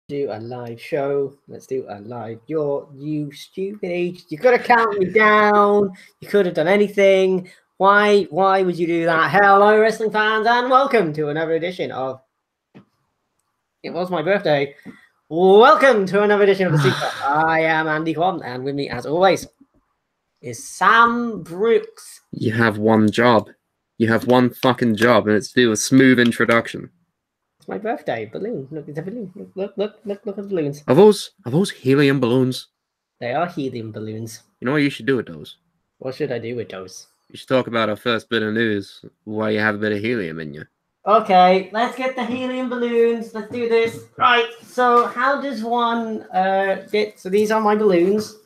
Do a live show. Let's do a live. You stupid age. You could have counted me down. You could have done anything. Why would you do that? Hello, wrestling fans, and welcome to another edition of It Was My Birthday. Welcome to another edition of the Suplah. I am Andy Quam, and with me, as always, is Sam Brooks. You have one job. You have one fucking job, and it's to do a smooth introduction. It's my birthday. Balloon. Look, it's a balloon. Look at the balloons. Are those helium balloons? They are helium balloons. You know what you should do with those? What should I do with those? You should talk about our first bit of news, why you have a bit of helium in you. Okay, let's get the helium balloons. Let's do this. Right, so how does one get... So these are my balloons.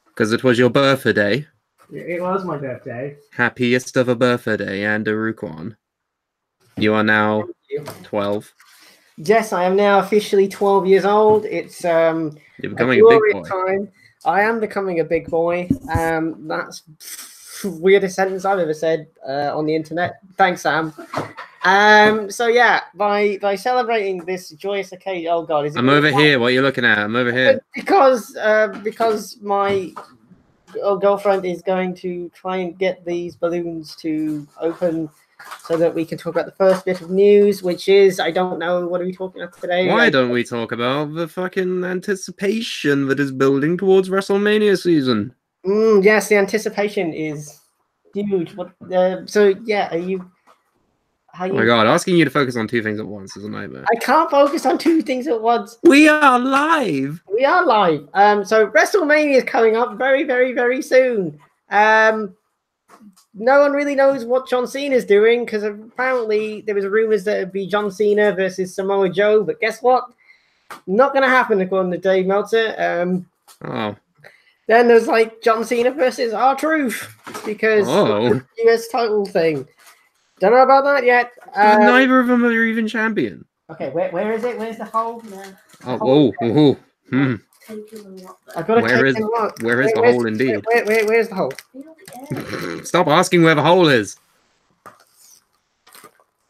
Because it was your birthday. It was my birthday. Happiest of a birthday, and a Ruquan. You are now 12. Yes, I am now officially 12 years old. It's You're becoming a big boy. Time. I am becoming a big boy. That's the weirdest sentence I've ever said on the internet. Thanks, Sam. So yeah, by celebrating this joyous occasion, oh god, is it? I'm over here. What are you looking at? I'm over here. Because my girlfriend is going to try and get these balloons to open so that we can talk about the first bit of news, which is, I don't know, what are we talking about today? Why don't we talk about the fucking anticipation that is building towards WrestleMania season? Yes, the anticipation is huge. So yeah, Oh my god, asking you to focus on two things at once is a nightmare. I can't focus on two things at once. We are live! We are live. So WrestleMania is coming up very, very, very soon. No one really knows what John Cena is doing, because apparently there was rumors that it'd be John Cena versus Samoa Joe, but guess what? Not going to happen according to Dave Meltzer. Oh. Then there's like John Cena versus R-Truth, because the US title thing. Don't know about that yet. Neither of them are even champion. Okay, where is it? Where's the hole? I've got to where is the hole indeed? Where's the hole? Stop asking where the hole is.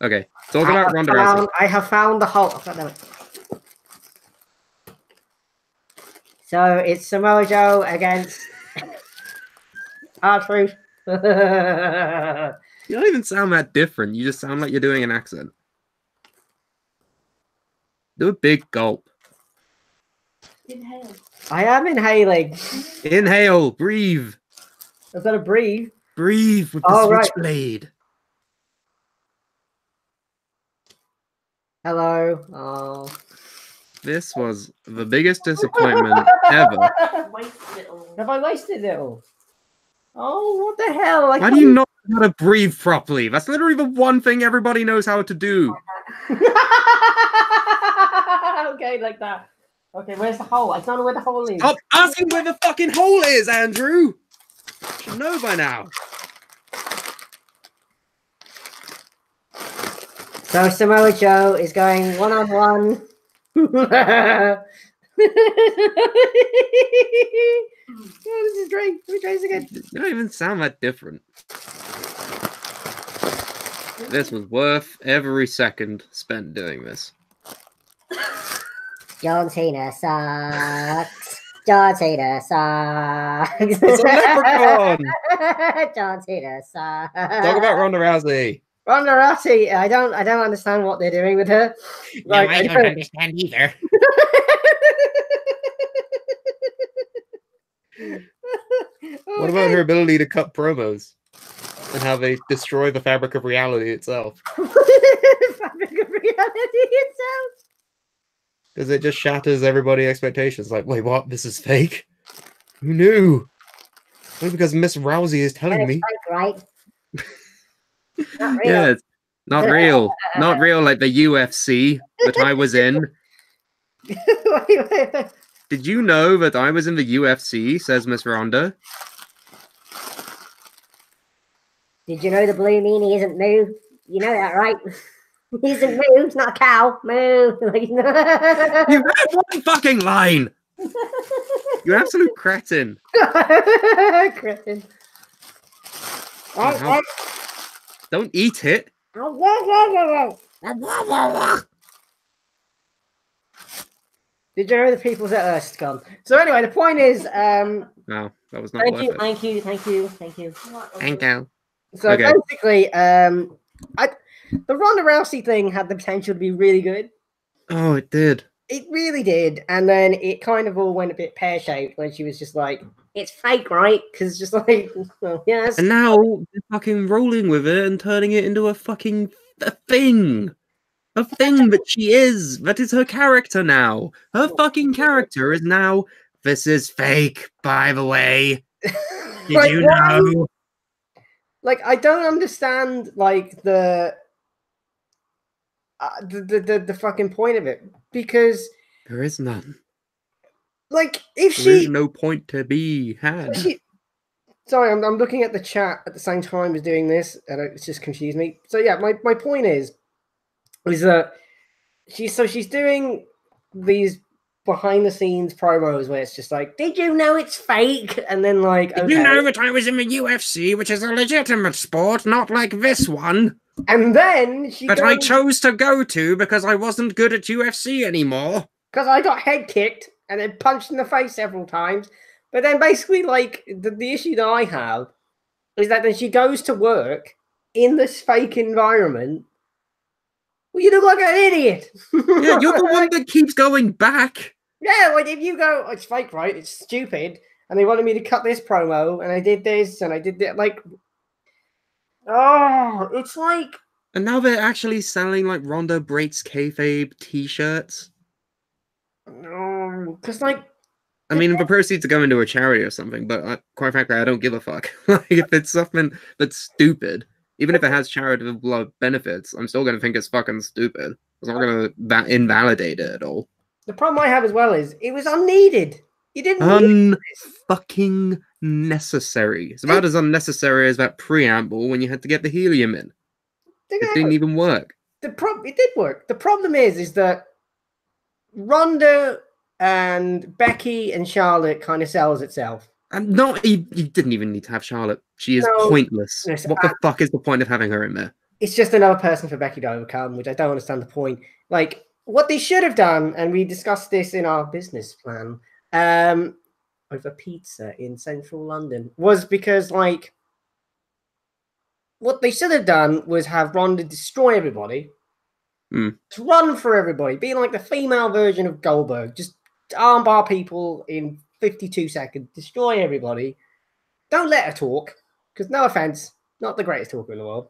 Okay, talk about Ronda Rousey. I have found the hole. So it's Samoa Joe against R-Truth. You don't even sound that different. You just sound like you're doing an accent. Do a big gulp. Inhale. I am inhaling. Inhale. Breathe. I've got to breathe. Breathe with the switchblade. Hello. Oh. This was the biggest disappointment ever. Have I wasted it all? Oh, what the hell? Why do you not know how to breathe properly? That's literally the one thing everybody knows how to do. Okay, like that. Okay, where's the hole? I don't know where the hole is. Stop asking where the fucking hole is, Andrew! You should know by now. So Samoa Joe is going one-on-one. Oh, this is great. Let me try this again. You don't even sound that different. This was worth every second spent doing this. John Cena sucks. John Cena sucks. It's a leprechaun! John Cena sucks. Talk about Ronda Rousey. Ronda Rousey, I don't understand what they're doing with her. No, I don't understand either. What about her ability to cut promos and how they destroy the fabric of reality itself? Fabric of reality itself. Because it just shatters everybody's expectations. Like, wait, what? This is fake? Who knew? Only because Miss Rousey is telling me. Right? Not real. Yeah, it's not real. Not real like the UFC that I was in. Wait. Did you know that I was in the UFC, says Miss Ronda? Did you know the blue meanie isn't moo? You know that, right? He isn't moo. It's not a cow. Moo. You had one fucking line. You absolute cretin. Cretin. Don't eat it. Did you know the people's at Earth's gone? So anyway, the point is, No, that was not thank worth you, it. thank you. Thank you. So Okay. basically, the Ronda Rousey thing had the potential to be really good. Oh, it did. It really did, and then it kind of all went a bit pear-shaped when she was just like, "It's fake, right?" Because it's just like, well, yes. And now they're fucking rolling with it and turning it into a fucking thing. A thing that she is. That is her character now. Her fucking character is now, this is fake, by the way. Did Like, you why? know? Like, I don't understand, like, the fucking point of it, because, There is none. like, if There is she, no point to be had. sorry, I'm looking at the chat at the same time as doing this, and it's just confused me. So yeah, my point is that she's doing these behind the scenes promos where it's just like, did you know it's fake? And then like, Did okay. you know that I was in the UFC, which is a legitimate sport, not like this one? And then she But I goes, chose to go to because I wasn't good at UFC anymore. because I got head kicked and then punched in the face several times. But then basically, like, the issue that I have is that then she goes to work in this fake environment. Well, you look like an idiot. Yeah, you're the one that keeps going back. Yeah, like if you go, it's fake, right? It's stupid. And they wanted me to cut this promo, and I did this, and I did that. Like, oh, it's like. And now they're actually selling like Ronda Breaks Kayfabe t-shirts. No, because like. I mean, the proceeds are going to a charity or something, but quite frankly, I don't give a fuck. Like, if it's something that's stupid, even if it has charitable benefits, I'm still going to think it's fucking stupid. It's not going to invalidate it at all. The problem I have as well is it was unneeded. You didn't need Unfucking necessary. It's about as unnecessary as that preamble when you had to get the helium in. It didn't even work. It did work. The problem is that Ronda and Becky and Charlotte kind of sells itself. And not you didn't even need to have Charlotte. She is pointless. Yes, What the fuck is the point of having her in there? It's just another person for Becky to overcome, which I don't understand the point. Like, what they should have done, and we discussed this in our business plan, over pizza in central London, was because, like, what they should have done was have Ronda destroy everybody, to run for everybody, be like the female version of Goldberg, just armbar people in 52 seconds, destroy everybody. Don't let her talk, because no offense, not the greatest talker in the world.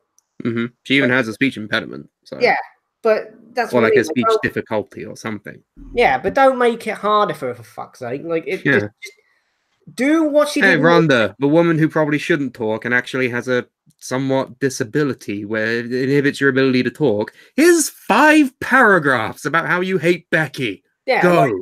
She even has a speech impediment. So. Yeah, but that's or what like I mean. a speech difficulty or something. Yeah, but don't make it harder for her, for fuck's sake. Like, just do what she did. Hey, Ronda, the woman who probably shouldn't talk and actually has a somewhat disability where it inhibits your ability to talk. Here's 5 paragraphs about how you hate Becky. Yeah, go. Like,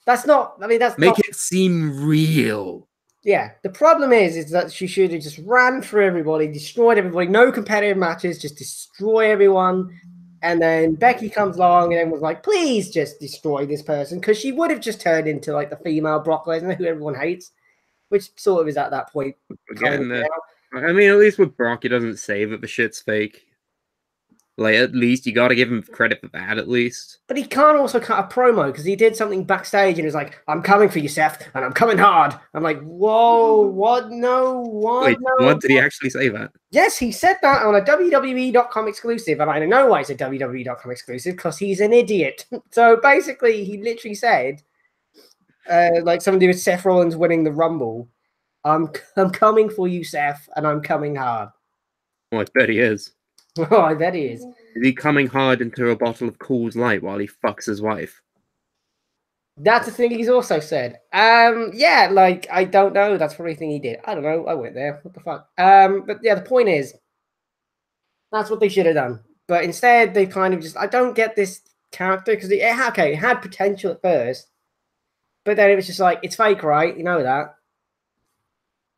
that's not. I mean, that's make not, it seem real. Yeah, the problem is that she should have just ran through everybody, destroyed everybody, no competitive matches, just destroy everyone. And then Becky comes along and everyone's like, please just destroy this person, because she would have just turned into like the female Brock Lesnar who everyone hates, which sort of is at that point. Again, I mean, at least with Brock, he doesn't say that the shit's fake. Like, at least you got to give him credit for that, at least. But he can't also cut a promo because he did something backstage and was like, I'm coming for you, Seth, and I'm coming hard. I'm like, whoa, what? No, what? Wait, no, what? Did he actually say that? Yes, he said that on a WWE.com exclusive, and I know why it's a WWE.com exclusive, because he's an idiot. So basically, he literally said, like something to do with Seth Rollins winning the Rumble, I'm coming for you, Seth, and I'm coming hard. Oh, I bet he is. Oh, I bet he is. Is he coming hard into a bottle of Coors Light while he fucks his wife? That's the thing he's also said. Yeah, like, I don't know. That's probably the thing he did. I don't know. I went there. What the fuck? But yeah, the point is, that's what they should have done. But instead, they kind of just, I don't get this character, because it had potential at first, but then it was just like, it's fake, right? You know that.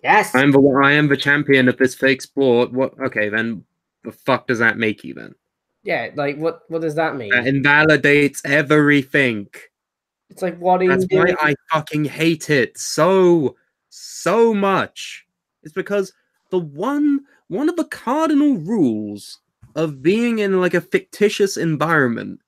Yes. I am the champion of this fake sport. What? Okay, then the fuck does that make you then? Yeah, like, what does that mean? That invalidates everything. It's like, what are you doing? That's why I fucking hate it so much. It's because the one of the cardinal rules of being in like a fictitious environment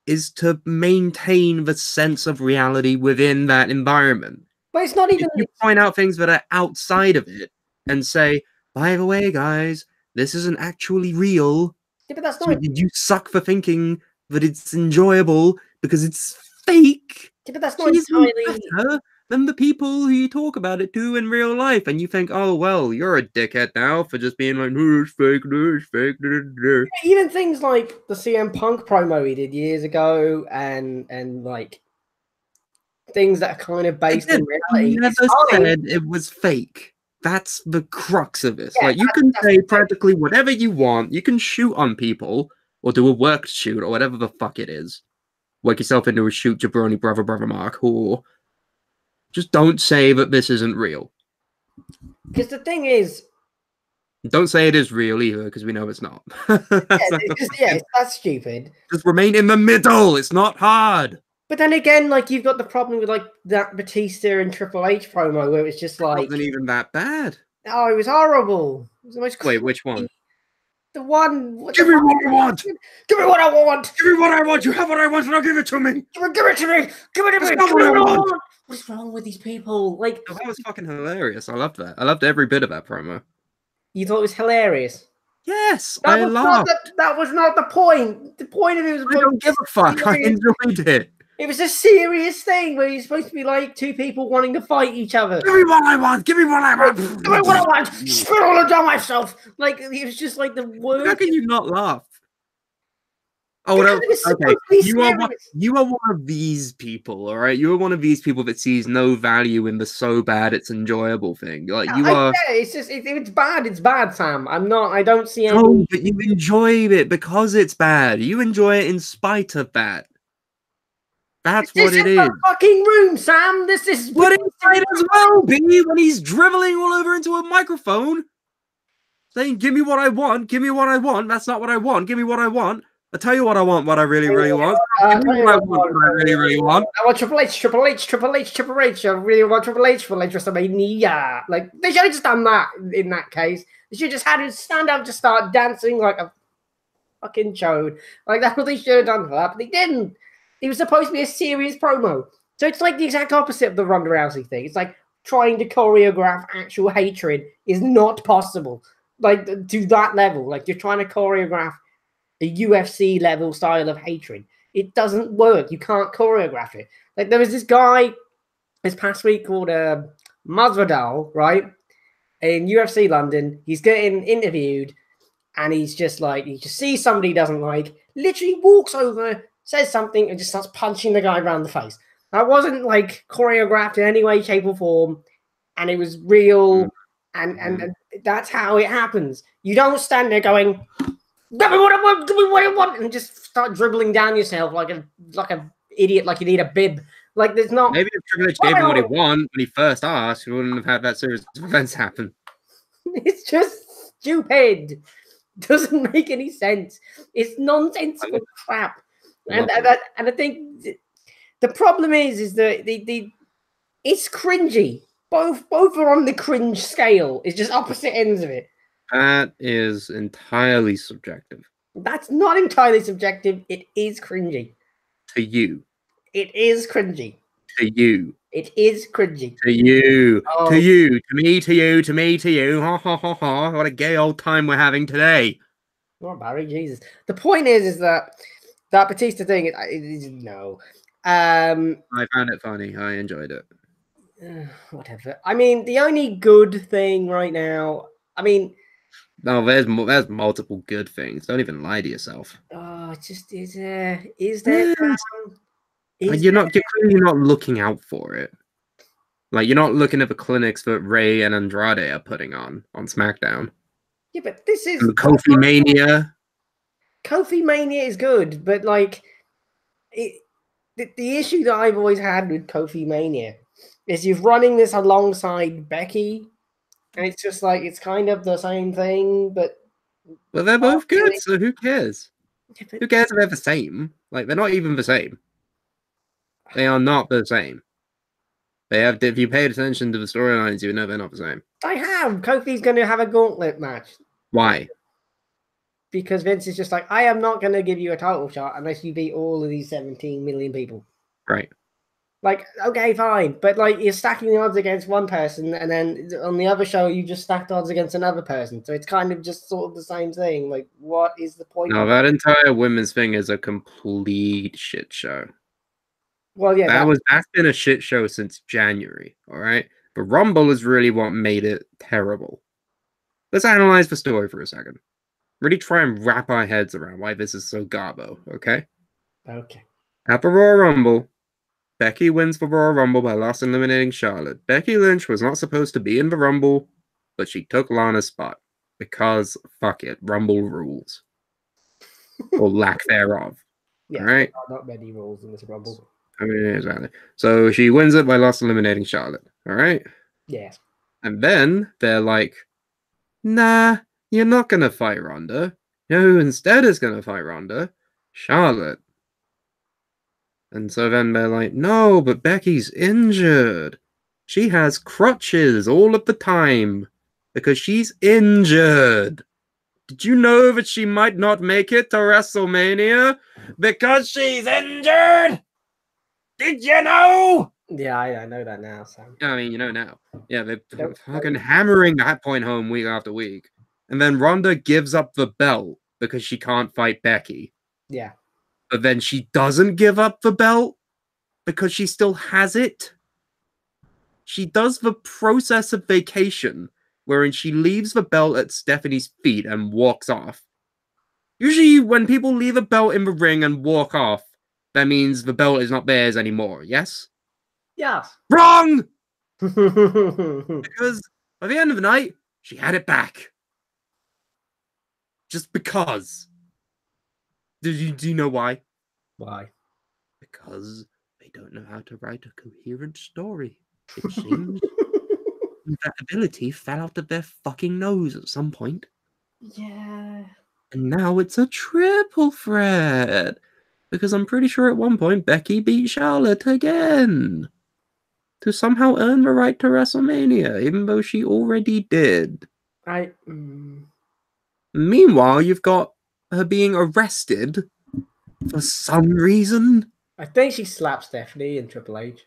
is to maintain the sense of reality within that environment. But it's not even. If you point out things that are outside of it and say, by the way, guys, this isn't actually real. Yeah, but that's So not. you suck for thinking that it's enjoyable because it's fake. Yeah, but that's not She's no entirely. better than the people who you talk about it to in real life, and you think, oh well, you're a dickhead now for just being like, no, it's fake, no, it's fake. No. Even things like the CM Punk promo he did years ago, and like things that are kind of based in reality. You never said it was fake. That's the crux of this. Yeah, like, you can say practically whatever you want. You can shoot on people or do a worked shoot or whatever the fuck it is. Work yourself into a shoot, jabroni, brother, Mark. Or just don't say that this isn't real. Because the thing is, don't say it is real either, because we know it's not. that's stupid. Just remain in the middle. It's not hard. But then again, like, you've got the problem with like that Batista and Triple H promo where it's just like, it wasn't even that bad. Oh, it was horrible. It was the most. Wait, which one? The one. Give me what I want. Give me what I want. Give me what I want. You have what I want, and I'll give it to me. Give it to me. Give it to me. Give me what I want. What's wrong with these people? Like, that was fucking hilarious. I loved that. I loved every bit of that promo. You thought it was hilarious? Yes, I laughed. That was not the point. The point of it was. I don't give a fuck. I enjoyed it. It was a serious thing where you're supposed to be like two people wanting to fight each other. Give me what I want. Give me what I want. Give me what I want. Spit all it down myself. Like, it was just like the worst. How can you not laugh? Oh, no. Okay. You are one of these people, all right? You are one of these people that sees no value in the so bad it's enjoyable thing. Like, you are. Yeah, it's just it's bad. It's bad, Sam. I'm not. I don't see any. No, but you enjoy it because it's bad. You enjoy it in spite of that. That's what it is. This is the fucking room, Sam. This is what it might as well be when he's dribbling all over into a microphone, saying, "Give me what I want. Give me what I want." That's not what I want. Give me what I want. I'll tell you what I want. What I really, really want. Give me what I want. What I really, really want. I want Triple H. Triple H. Triple H. Triple H. I really want Triple H for like WrestleMania. Like, they should have just done that in that case. They should have just had him stand up, just start dancing like a fucking chode. Like, that's what they should have done for that, but they didn't. It was supposed to be a serious promo. So it's like the exact opposite of the Ronda Rousey thing. It's like trying to choreograph actual hatred is not possible. Like, to that level. Like, you're trying to choreograph a UFC level style of hatred. It doesn't work. You can't choreograph it. Like, there was this guy this past week called Masvidal, right? In UFC London. He's getting interviewed and he's just like, he just sees somebody he doesn't like, literally walks over, says something, and just starts punching the guy around the face. That wasn't like choreographed in any way, shape, or form, and it was real, and that's how it happens. You don't stand there going, "Give me what I want, give me what I want," and just start dribbling down yourself like a idiot, like you need a bib. Like, there's not. Maybe if Triple H gave him what he wanted when he first asked, he wouldn't have had that series of events happen. It's just stupid. Doesn't make any sense. It's nonsensical crap. And I think the problem is that it's cringy. Both are on the cringe scale. It's just opposite ends of it. That is entirely subjective. That's not entirely subjective. It is cringy. To you. It is cringy. To you. It is cringy. To you. Oh. To you. To me, to you. To me, to you. Ha ha ha ha. What a gay old time we're having today. Oh, Barry, Jesus. The point is that Batista thing, no. I found it funny. I enjoyed it. Whatever. I mean, the only good thing right now, I mean... No, there's multiple good things. Don't even lie to yourself. Oh, it just is there? You're clearly not looking out for it. Like, you're not looking at the clinics that Ray and Andrade are putting on SmackDown. Yeah, but this is... And Kofi Mania. Kofi Mania is good, but like the issue that I've always had with Kofi Mania is you're running this alongside Becky, and it's just like it's kind of the same thing, but they're both good, so who cares? Yeah, who cares if they're the same? Like, they're not even the same. They are not the same. They have. If you paid attention to the storylines, you would know they're not the same. I have. Kofi's going to have a gauntlet match. Why? because Vince is just like, I am not going to give you a title shot unless you beat all of these 17 million people. Right. Like, okay, fine. But, like, you're stacking the odds against one person, and then on the other show, you just stacked odds against another person. So it's kind of just sort of the same thing. Like, what is the point? No, that entire women's thing is a complete shit show. Well, yeah. That's been a shit show since January, all right? But Rumble is really what made it terrible. Let's analyze the story for a second. Really try and wrap our heads around why this is so garbo, okay? Okay. At the Royal Rumble, Becky wins the Royal Rumble by last eliminating Charlotte. Becky Lynch was not supposed to be in the Rumble, but she took Lana's spot. Because, fuck it, Rumble rules. Or lack thereof. Yeah, all right? there are not many rules in this Rumble. I mean, exactly. So she wins it by last eliminating Charlotte, all right? Yes. And then they're like, nah, you're not going to fight Ronda. You know who instead is going to fight Ronda? Charlotte. And so then they're like, no, but Becky's injured. She has crutches all of the time because she's injured. Did you know that she might not make it to WrestleMania because she's injured? Did you know? Yeah, I know that now, Sam. I mean, you know now. Yeah, they're Nope. fucking hammering that point home week after week. And then Ronda gives up the belt because she can't fight Becky. Yeah. But then she doesn't give up the belt because she still has it. She does the process of vacation, wherein she leaves the belt at Stephanie's feet and walks off. Usually, when people leave a belt in the ring and walk off, that means the belt is not theirs anymore, yes? Yes. Wrong! Because by the end of the night, she had it back. Just because. Do you know why? Why? Because they don't know how to write a coherent story. It seems that ability fell out of their fucking nose at some point. Yeah. And now it's a triple threat. Because I'm pretty sure at one point Becky beat Charlotte again. To somehow earn the right to WrestleMania, even though she already did. Meanwhile, you've got her being arrested for some reason. I think she slapped Stephanie in Triple H.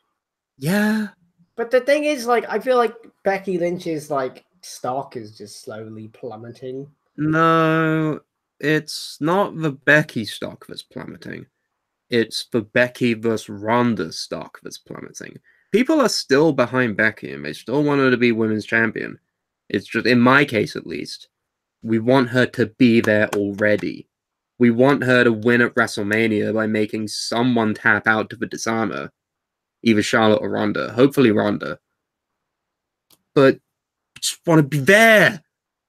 Yeah. But the thing is, like, I feel like Becky Lynch's, like, stock is just slowly plummeting. No, it's not the Becky stock that's plummeting. It's the Becky vs. Ronda stock that's plummeting. People are still behind Becky and they still want her to be women's champion. It's just, in my case at least, we want her to be there already. We want her to win at WrestleMania by making someone tap out to the disarmer. Either Charlotte or Ronda. Hopefully Ronda. But we just want to be there.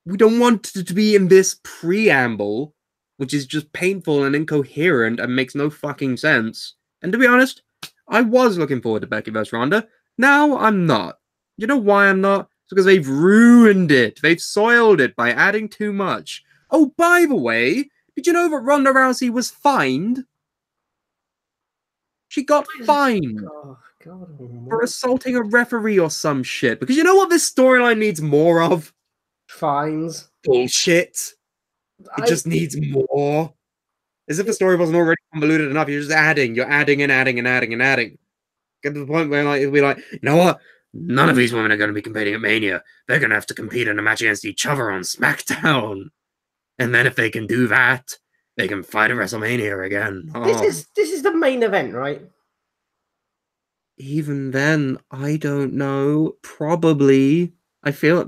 We don't want it to be in this preamble, which is just painful and incoherent and makes no fucking sense. And to be honest, I was looking forward to Becky vs. Ronda. Now I'm not. You know why I'm not? It's because they've ruined it. They've soiled it by adding too much. Oh, by the way, did you know that Ronda Rousey was fined? She got fined for assaulting a referee or some shit. Because you know what this storyline needs more of? Fines. Bullshit. It just needs more. As if the story wasn't already convoluted enough. You're just adding. You're adding and adding and adding and adding. Get to the point where like it'll be like, you know what? None of these women are going to be competing at Mania. They're going to have to compete in a match against each other on SmackDown. And then if they can do that, they can fight at WrestleMania again. Oh. This is the main event, right? Even then, I don't know. Probably. I feel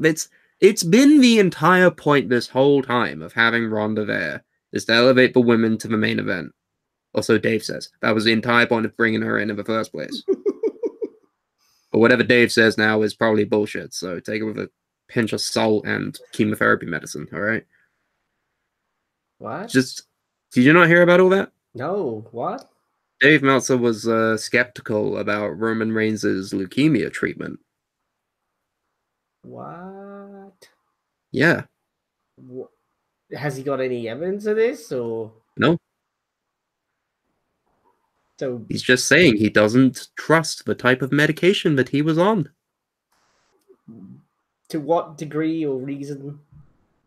it's been the entire point this whole time of having Ronda there, is to elevate the women to the main event. Or so Dave says. That was the entire point of bringing her in the first place. But whatever Dave says now is probably bullshit, so take it with a pinch of salt and chemotherapy medicine, alright? What? Did you not hear about all that? No, what? Dave Meltzer was skeptical about Roman Reigns' leukemia treatment. What? Yeah. Has he got any evidence of this, or No. So he's just saying he doesn't trust the type of medication that he was on. To what degree or reason?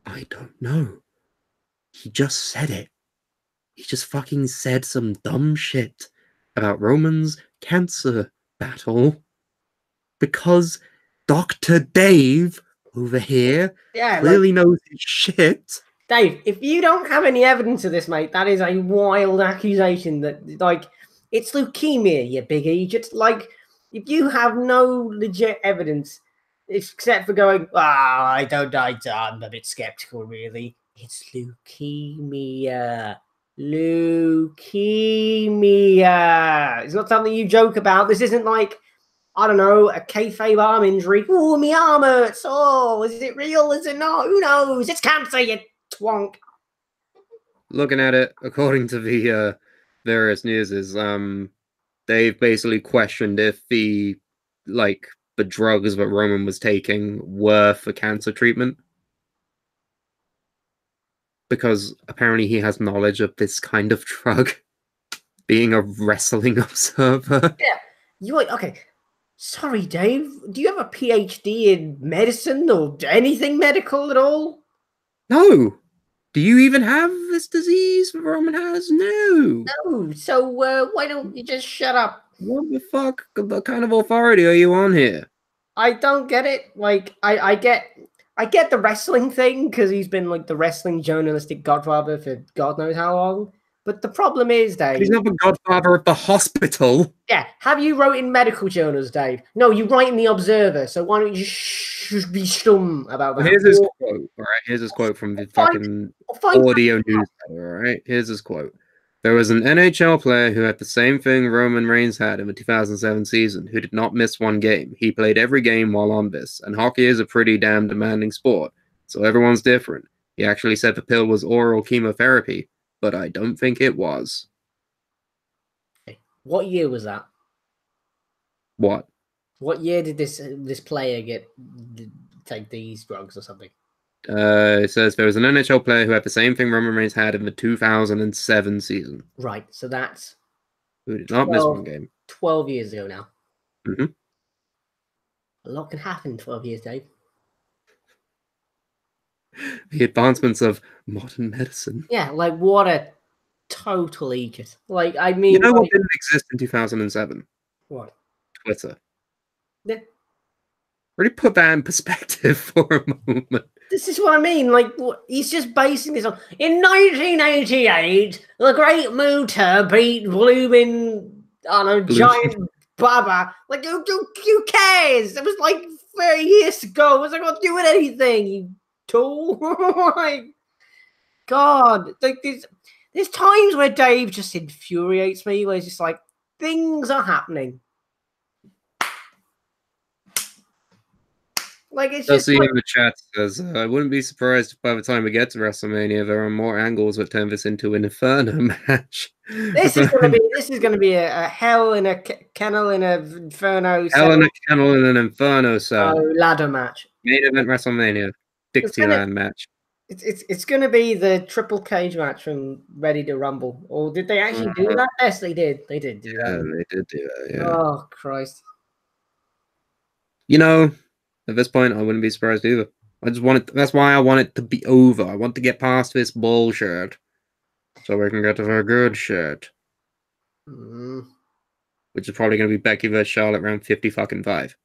I don't know. he just said it. He just fucking said some dumb shit about Roman's cancer battle because Dr. Dave over here clearly knows his shit. Dave, if you don't have any evidence of this, mate, that is a wild accusation that, like, it's leukemia, you big idiot. Like, if you have no legit evidence, except for going, I'm a bit skeptical, really. It's leukemia. Leukemia. It's not something you joke about. This isn't like, I don't know, a kayfabe arm injury. Oh, my arm hurts. Oh, is it real? Is it not? Who knows? It's cancer, you twonk. Looking at it, according to the various newses, they've basically questioned if the drugs that Roman was taking were for cancer treatment. Because apparently he has knowledge of this kind of drug, being a wrestling observer. Yeah, okay. Sorry, Dave. Do you have a PhD in medicine or anything medical at all? No. Do you even have this disease that Roman has? No. No. So why don't you just shut up? What the fuck? What kind of authority are you on here? I don't get it. Like, I get the wrestling thing because he's been like the wrestling journalistic godfather for God knows how long. But the problem is, Dave, he's not the godfather of the hospital. Yeah, have you wrote in medical journals, Dave? No, you write in the Observer. So why don't you just be stum about that? Well, here's his quote. All right, here's his quote from the fucking audio newsletter. All right, here's his quote. There was an NHL player who had the same thing Roman Reigns had in the 2007 season, who did not miss one game. He played every game while on this, and hockey is a pretty damn demanding sport, so everyone's different. He actually said the pill was oral chemotherapy, but I don't think it was. What year was that? What? What year did this player take these drugs or something? It says there was an NHL player who had the same thing Roman Reigns had in the 2007 season. Right, so that's... Who did not miss one game. 12 years ago now. Mm-hmm. A lot can happen in 12 years, Dave. The advancements of modern medicine. Yeah, like, what a total idiot. Like, I mean... You know what didn't exist in 2007? What? Twitter. Yeah. Really put that in perspective for a moment. This is what I mean. Like, he's just basing this on... In 1988, the Great Muta beat blooming, I don't know, Giant Baba. Like, who cares? It was like 30 years ago. What's that got to do with anything, you tool? Oh my God. Like, there's times where Dave just infuriates me, where it's just like, things are happening. Like, it's just in like, the chat says, I wouldn't be surprised if by the time we get to WrestleMania, there are more angles that turn this into an Inferno match. This is going to be a hell in a kennel in a Inferno. Hell in a kennel in an Inferno cell. Ladder match. Main event WrestleMania. Dixieland match. It's going to be the triple cage match from Ready to Rumble. Or did they actually do that? Yes, they did. They did do that. Yeah, they did do that. Yeah. Oh Christ! You know, at this point, I wouldn't be surprised either. I just want it. That's why I want it to be over. I want to get past this bullshit, so we can get to the good shit, which is probably going to be Becky versus Charlotte round 55.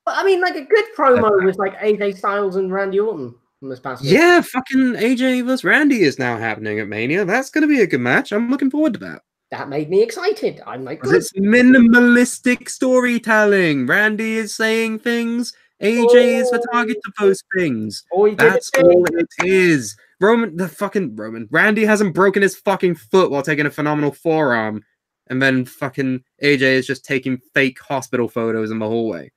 But I mean, like, a good promo was like AJ Styles and Randy Orton from this past week. Yeah, fucking AJ versus Randy is now happening at Mania. That's going to be a good match. I'm looking forward to that. That made me excited. I'm like, it's minimalistic storytelling. Randy is saying things. AJ is the target of those things. That's all it is. Randy hasn't broken his fucking foot while taking a phenomenal forearm, and then fucking AJ is just taking fake hospital photos in the hallway.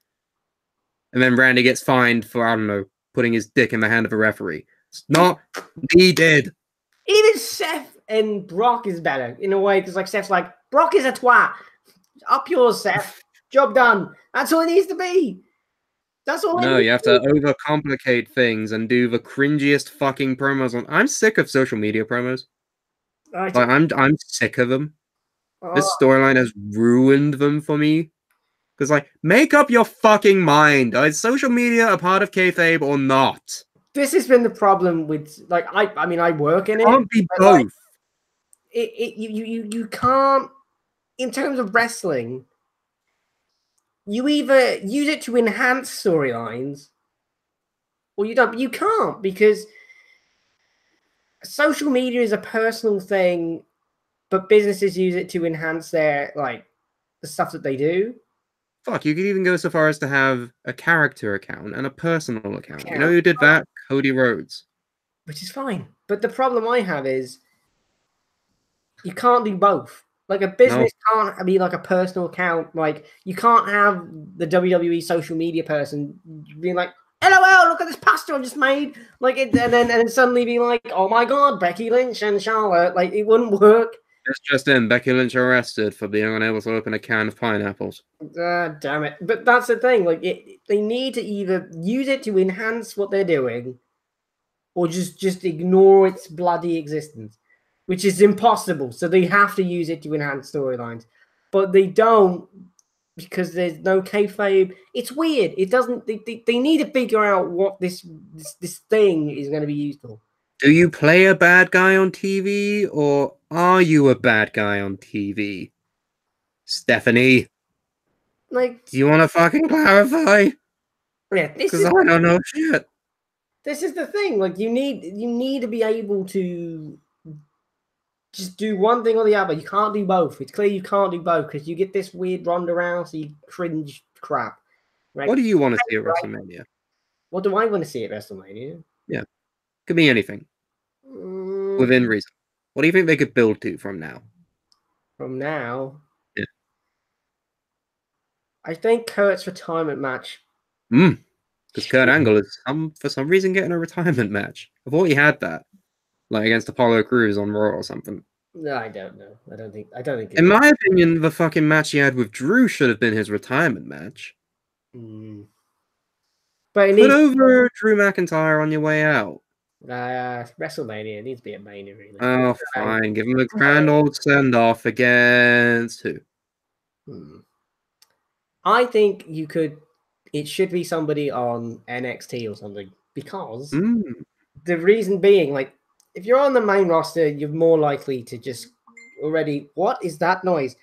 And then Randy gets fined for, I don't know, putting his dick in the hand of a referee. It's not needed. Even Seth and Brock is better in a way, because like Seth's like, Brock is a twat. Up yours, Seth. Job done. That's all it needs to be. That's all. No, you have to overcomplicate things and do the cringiest fucking promos. I'm sick of social media promos. Like, I'm sick of them. This storyline has ruined them for me. Because, like, make up your fucking mind. Is social media a part of kayfabe or not? this has been the problem with like I mean I work in it. Can't be but, like, both. you can't, in terms of wrestling, you either use it to enhance storylines or you don't. But you can't, because social media is a personal thing, but businesses use it to enhance their like the stuff that they do. Fuck, you could even go so far as to have a character account and a personal account. You know who did that? Cody Rhodes. Which is fine. But the problem I have is you can't do both. Like a business can't be like a personal account. Like you can't have the WWE social media person being like, "LOL, look at this pasta I just made." Like it, and then suddenly be like, "Oh my god, Becky Lynch and Charlotte." Like it wouldn't work. It's just in Becky Lynch arrested for being unable to open a can of pineapples. Damn it! But that's the thing. Like they need to either use it to enhance what they're doing, or just ignore its bloody existence, which is impossible. So they have to use it to enhance storylines, but they don't, because there's no kayfabe. It's weird. It doesn't. They need to figure out what this thing is going to be used for. Do you play a bad guy on TV, or are you a bad guy on TV? Stephanie, Like, do you want to fucking clarify? yeah, Because I don't know shit. This is the thing. Like, you need to be able to just do one thing or the other. You can't do both. It's clear you can't do both, because you get this weird Ronda Rousey cringe crap. Right? What do you want to see at WrestleMania? What do I want to see at WrestleMania? Yeah. Could be anything. Within reason. What do you think they could build to from now? From now? Yeah. I think Kurt's retirement match. Because Kurt Angle is for some reason getting a retirement match. I thought he had that. Like against Apollo Crews on Raw or something. No, I don't know. I don't think in my opinion, the fucking match he had with Drew should have been his retirement match. But put over Drew McIntyre on your way out. WrestleMania, it needs to be a Mania, really. Oh, fine. Give him a grand old send-off against who? I think it should be somebody on NXT or something, because the reason being, like, if you're on the main roster, you're more likely to just already, what is that noise?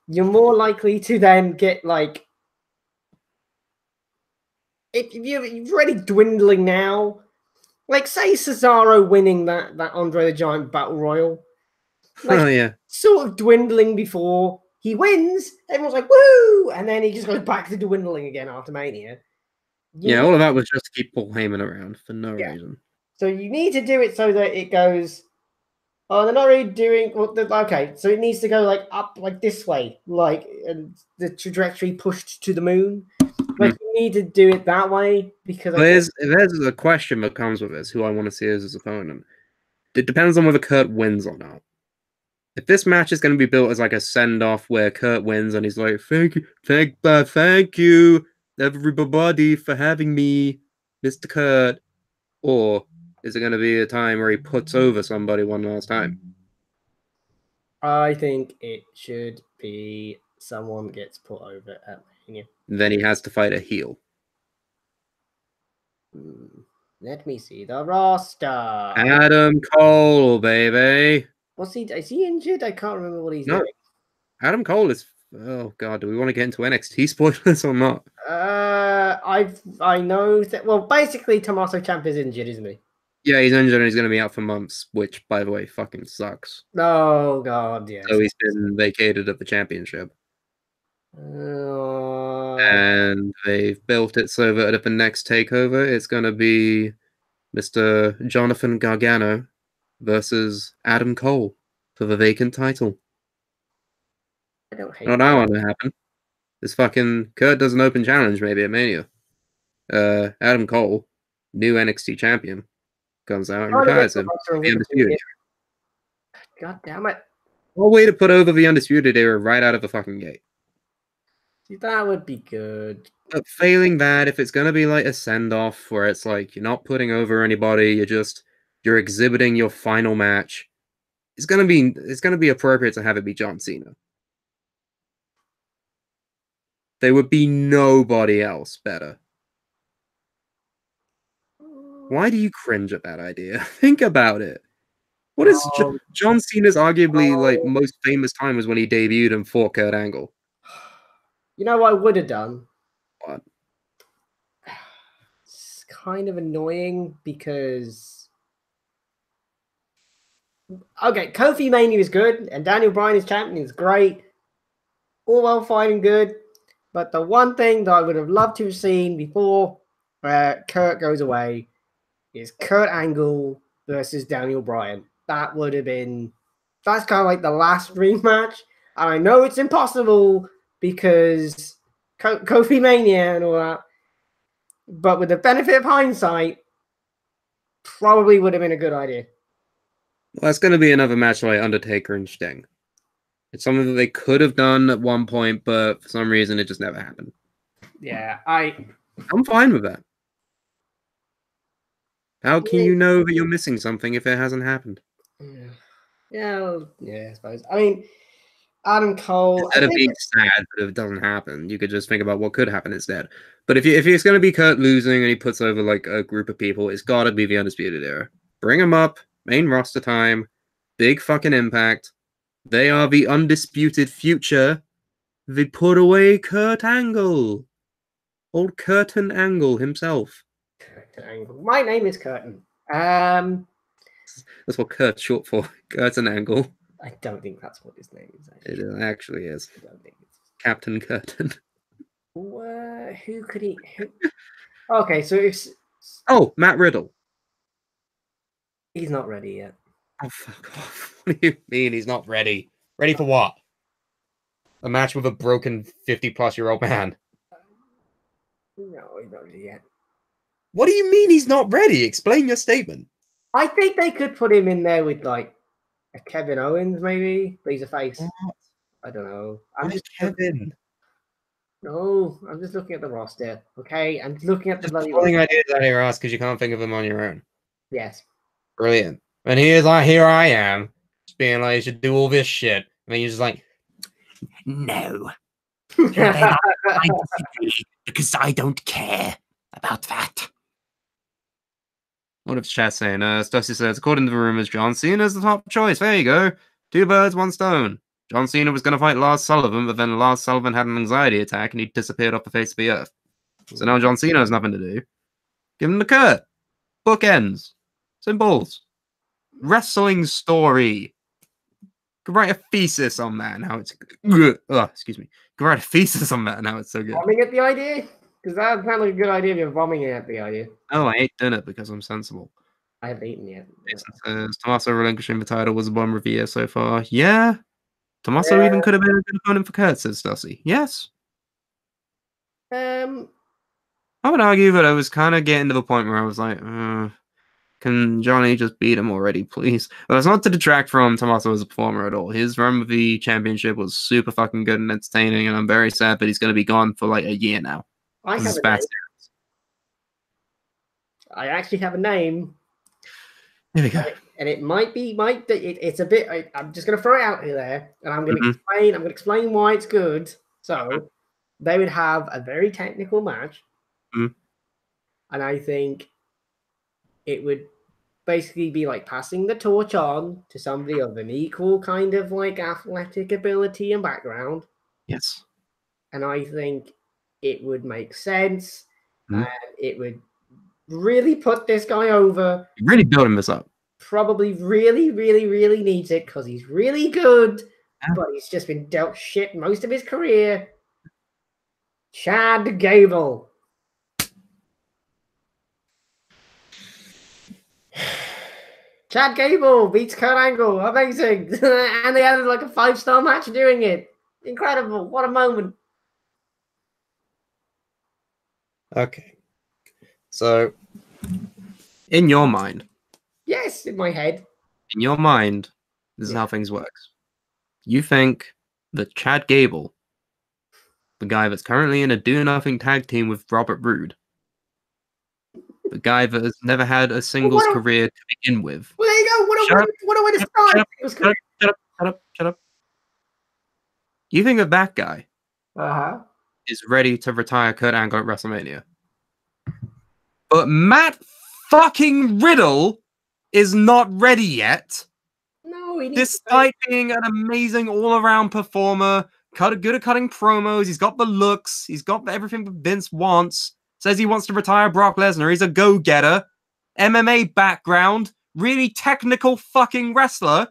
You're more likely to then get, like, if you're already dwindling now, like, say Cesaro winning that Andre the Giant Battle Royal. Like, oh, yeah. Sort of dwindling before he wins. Everyone's like, woo! And then he just goes back to dwindling again after Mania. All of that was just to keep Paul Heyman around for no reason. So you need to do it so that it goes, oh, they're not really doing, okay, so it needs to go, like, up, like, this way, like, and the trajectory pushed to the moon. Like, you need to do it that way, because there's a question that comes with this, who I want to see as his opponent. It depends on whether Kurt wins or not. If this match is going to be built as like a send-off where Kurt wins and he's like, thank you, everybody, for having me, Mr. Kurt, or is it going to be a time where he puts over somebody one last time? I think it should be someone gets put over at Mania. Then he has to fight a heel. Let me see the roster. Adam Cole, baby. Is he injured? I can't remember what he's doing. Adam Cole is. Oh god, do we want to get into NXT spoilers or not? I know that. Well, basically, Tommaso Ciampa is injured, isn't he? Yeah, he's injured and he's going to be out for months, which, by the way, fucking sucks. Oh god, yeah. So he's been vacated of the championship. And they've built it so that at the next takeover, it's going to be Mr. Jonathan Gargano versus Adam Cole for the vacant title. I don't hate that want to happen. This fucking Kurt does an open challenge maybe at Mania. Adam Cole, new NXT champion, comes out and retires him. The Undisputed. God damn it. What way to put over the Undisputed Era right out of the fucking gate. See, that would be good. But failing that, if it's going to be like a send-off where it's like you're not putting over anybody, you're exhibiting your final match, it's going to be appropriate to have it be John Cena. There would be nobody else better. Why do you cringe at that idea? Think about it. What is John Cena's arguably like most famous time was when he debuted and fought Kurt Angle. You know what I would have done? What? It's kind of annoying because okay, Kofi Mania is good and Daniel Bryan is champion is great. All well fine and good. But the one thing that I would have loved to have seen before Kurt goes away is Kurt Angle versus Daniel Bryan. That would have been, that's kind of like the last rematch. And I know it's impossible because Kofi Mania and all that. But with the benefit of hindsight, probably would have been a good idea. Well, that's going to be another match like Undertaker and Sting. It's something that they could have done at one point, but for some reason it just never happened. Yeah, I'm fine with that. How can you know that you're missing something if it hasn't happened? Yeah, I suppose. I mean, Adam Cole. Instead of being sad that it doesn't happen, you could just think about what could happen instead. But if it's going to be Kurt losing and he puts over like a group of people, it's got to be the Undisputed Era. Bring them up, main roster time, big fucking impact. They are the undisputed future. They put away Kurt Angle. Old Curtin Angle himself. Curtin Angle. My name is Curtin. That's what Kurt's short for. Curtin Angle. I don't think that's what his name is. Actually. It actually is. I don't think it's Captain Curtin. Who could he? Okay, so it's... Oh, Matt Riddle. He's not ready yet. Oh, fuck off. What do you mean he's not ready? Ready for what? A match with a broken 50-plus-year-old man? No, he's not ready yet. What do you mean he's not ready? Explain your statement. I think they could put him in there with, like, a Kevin Owens, maybe. But he's a face. What? I don't know. I'm just Kevin. No, I'm just looking at the roster. Okay, I'm looking at the bloody pulling ideas out of your ass because you can't think of them on your own. Yes. Brilliant. And he's like, here I am, just being like, you should do all this shit. And then you're just like, No. I disagree because I don't care about that. what if chat saying? Stussy says, according to the rumors, John Cena's the top choice. There you go. 2 birds, 1 stone. John Cena was going to fight Lars Sullivan, but then Lars Sullivan had an anxiety attack and he disappeared off the face of the earth. So now John Cena has nothing to do. Give him the Kurt. Bookends. Symbols. Wrestling story. Could write a thesis on that and how it's... excuse me. Could write a thesis on that and how it's so good. Bombing at the idea? Because that sounds like a good idea if you're bombing at the idea. Oh, I ate dinner because I'm sensible. I haven't eaten yet. Jason says, Tommaso relinquishing the title was a bomber of the year so far. Yeah. Tommaso even could have been a good opponent for Kurt, says Stussy. Yes. I would argue that I was kind of getting to the point where I was like, can Johnny just beat him already, please? But that's not to detract from Tommaso as a performer at all. His run with the championship was super fucking good and entertaining, and I'm very sad that he's going to be gone for like a year now. I actually have a name. There we go. And it might be, it's a bit, I'm just going to throw it out there, and I'm going to explain why it's good. So, they would have a very technical match, and I think it would basically be like passing the torch on to somebody of an equal kind of like athletic ability and background. Yes. And I think it would make sense, and it would really put this guy over. Really building this up. Probably really, really, really needs it because he's really good, but he's just been dealt shit most of his career. Chad Gable. Chad Gable beats Kurt Angle. Amazing. And they had like a 5-star match doing it. Incredible. What a moment. Okay. So, in your mind. Yes, in my head. In your mind, this is how things work. You think that Chad Gable, the guy that's currently in a do-nothing tag team with Robert Roode, the guy that has never had a singles career to begin with. Well, there you go. What a way to start. Shut up. You think that guy is ready to retire Kurt Angle at WrestleMania? But Matt fucking Riddle is not ready yet. No, he needs Despite being an amazing all-around performer, good at cutting promos, he's got the looks, he's got everything Vince wants. Says he wants to retire Brock Lesnar. He's a go-getter, MMA background, really technical fucking wrestler.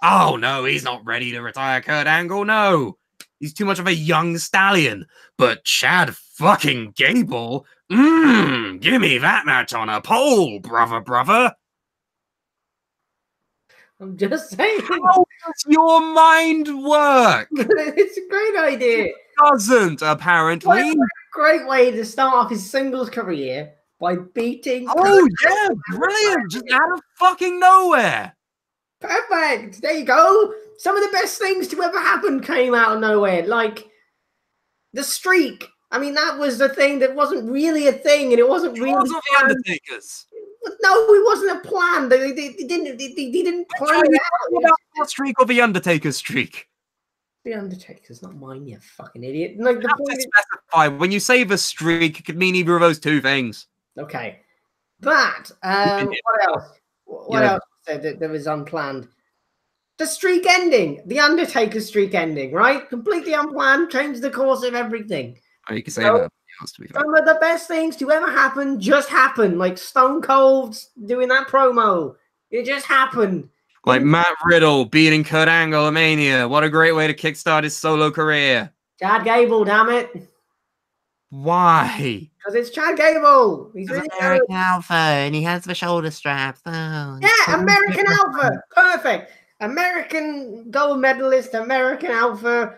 Oh no, he's not ready to retire Kurt Angle. No, he's too much of a young stallion. But Chad fucking Gable, give me that match on a pole, brother. I'm just saying. How does your mind work? It's a great idea. It doesn't, apparently. Great way to start off his singles career by beating. Oh, yeah, brilliant. Just out of fucking nowhere. Perfect. There you go. Some of the best things to ever happen came out of nowhere. Like the streak. I mean, that was the thing that wasn't really a thing, and it wasn't really. It wasn't the Undertakers. No, it wasn't a plan. They didn't plan it out. That streak or the Undertaker's streak? The Undertaker's not mine, you fucking idiot. Like the You have point to is, specify. When you say the streak, it could mean either of those two things. okay, but what else? What else said that was unplanned? The streak ending, the Undertaker's streak ending, right? Completely unplanned, changed the course of everything. Oh, you can say So, that. Some of the best things to ever happen just happened, like Stone Cold doing that promo. It just happened. Like Matt Riddle beating Kurt Angle at Mania. What a great way to kickstart his solo career. Chad Gable, damn it. Why? Because it's Chad Gable. He's really American good. Alpha, and he has the shoulder straps. Oh, Yeah, American Alpha. Perfect. American gold medalist, American Alpha,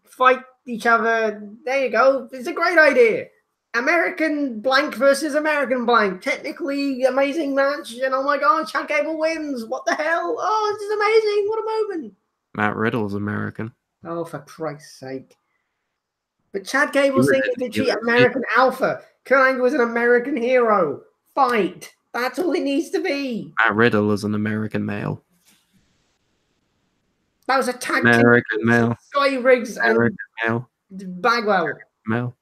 fight each other. There you go. It's a great idea. American blank versus American blank. Technically amazing match. And oh my god, Chad Gable wins. What the hell? Oh, this is amazing. What a moment. Matt Riddle's American. Oh, for Christ's sake. But Chad Gable's thinking to cheat American Alpha. Kurt Angle is an American hero. Fight. That's all it needs to be. Matt Riddle is an American male. That was a tag American team. male. Scotty Riggs American and male. Bagwell. Male.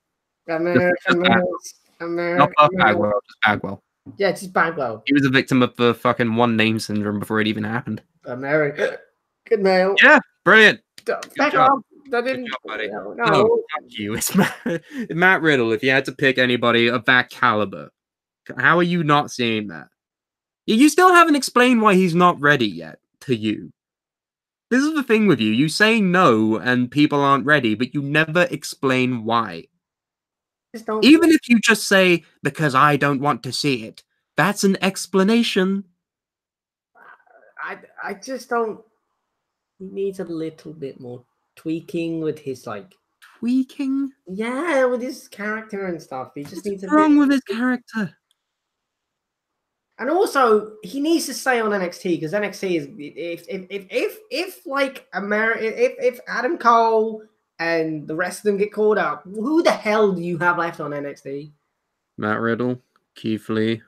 American males. Not American Buff males. Bagwell, just Bagwell. Yeah, it's just Bagwell. He was a victim of the fucking one name syndrome before it even happened. American. Good male. Yeah, brilliant. Back job. off. That Good didn't. job, buddy. No. No, fuck you. It's Matt Riddle. If you had to pick anybody of that caliber, how are you not seeing that? You still haven't explained why he's not ready yet to you. This is the thing with you. You say no and people aren't ready, but you never explain why. Just don't. Even if you just say, because I don't want to see it, that's an explanation. I just don't. He needs a little bit more tweaking with his Tweaking? yeah, with his character and stuff. He just needs a What's wrong bit. with his character? And also, he needs to stay on NXT because NXT is if Adam Cole and the rest of them get called up, who the hell do you have left on NXT? Matt Riddle, Keith Lee,